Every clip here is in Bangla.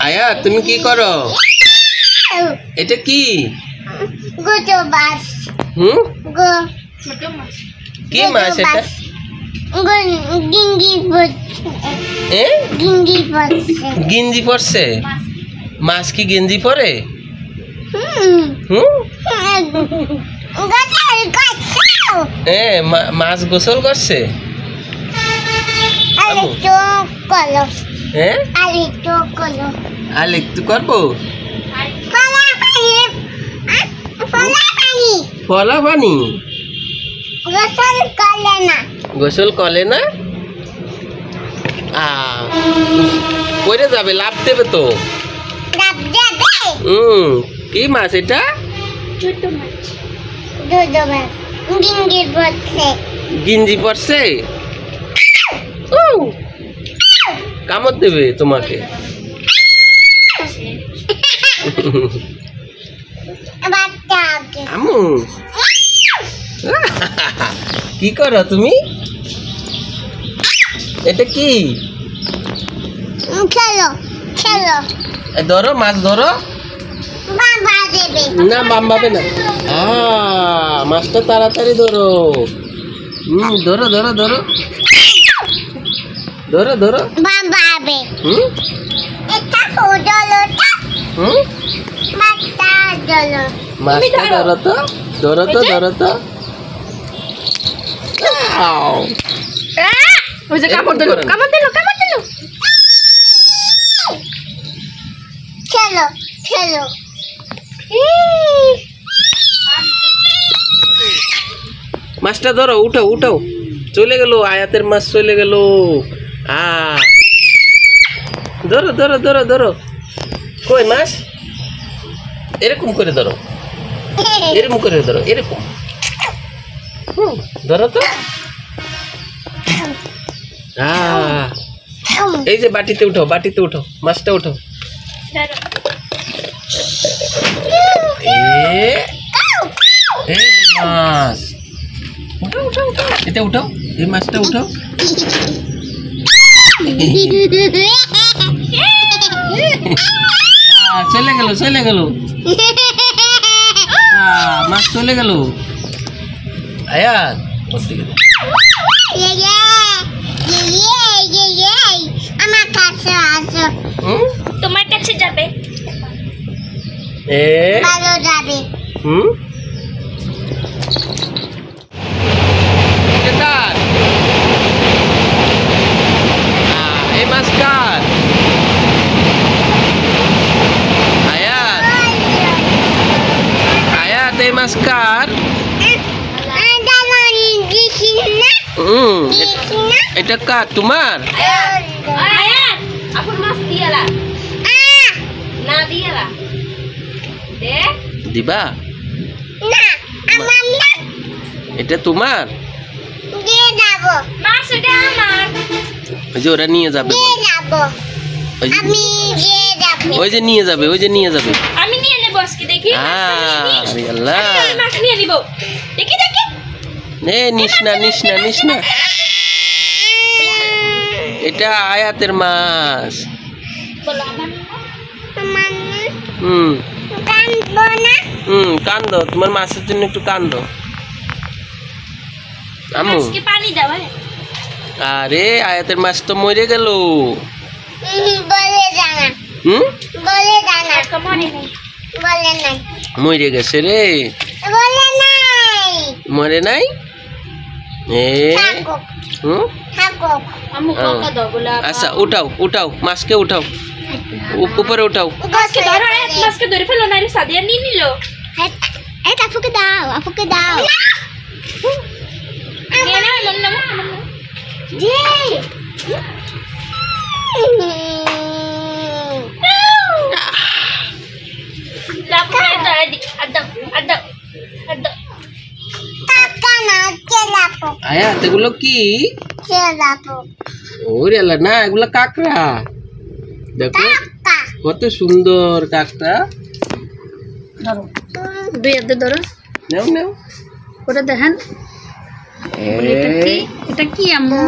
আয়া তুমি কি করো? এটা কি? কি মাছ এটা? গেঞ্জি পরছে? মাছ কি গেঞ্জি পরে? মাছ গোসল করছে? আর একটু করবো? ফলা পানি গোসল করে না? কইরে যাবে, লাভ দেবে তো। কি মাছ এটা? গিঞ্জি পড়ছে? কামড় দেবে তোমাকে। আমু কি করো তুমি? এটা কি? ধরো মাছ ধরো। না বাম্বাবে না, মাছটা তাড়াতাড়ি ধরো। ধরো ধরো ধরো ধরো ধরো। মাছটা ধরো তো, ধরো তো, ধরো তো। কামড় দিল, কামড় দিল, কামড় দিল। খেলো খেলো। মাছটা ধরো, উঠাও উঠাও। চলে গেল, আয়াতের মাছ চলে গেল। ধরো ধরো ধরো ধরো। কই মাছ? এরকম করে ধরো, এরকম করে ধরো, এরকম। ধরো তো। এই যে বাটিতে উঠাও, বাটিতে উঠাও, মাছটা উঠাও। মাছ উঠাও উঠাও উঠাও, এটা উঠাও, এই মাছটা উঠাও। চলে গেল, চলে গেল, মাছ চলে গেল। আয়াত তোমার কাছে যাবে। এই মাছ কার? আয়াত, আয়াত এই মাছ কার? এটা কার? তোমার? দিবা? এটা তোমার? ওই যে ওরা নিয়ে যাবে, ওই যে নিয়ে যাবে, ওই যে নিয়ে যাবে। আমি নিয়ে নেব আজকে, দেখি। আল্লাহ, মাছ নিয়ে নিব, দেখি দেখি। নিস না, নিস না, নিস না। এটা আয়াতের মাছ। কান্দো, তোমার মাছের জন্য একটু কান্দো। আমু পানি দাও। আরে আয়াতের মাছ তো মরে গেল। মরে গেছে রে। মরে নাই? আচ্ছা উঠাও, উঠাও মাছকে, উঠাও উপরে, উঠাও। মাছকে ধরে ফেলো, নাইলে সাদিয়া নিয়ে নিল। আপুকে দাও, আপুকে দাও। আয়াত এগুলো কি? ওরে আল্লাহ, না এগুলো কাঁকড়া। দেখো কত সুন্দর কাঁকড়া। দুই হাতে ধরো, নাও নাও, ওটা দেখেন। এটা কি আম্মু?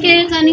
কে জানি।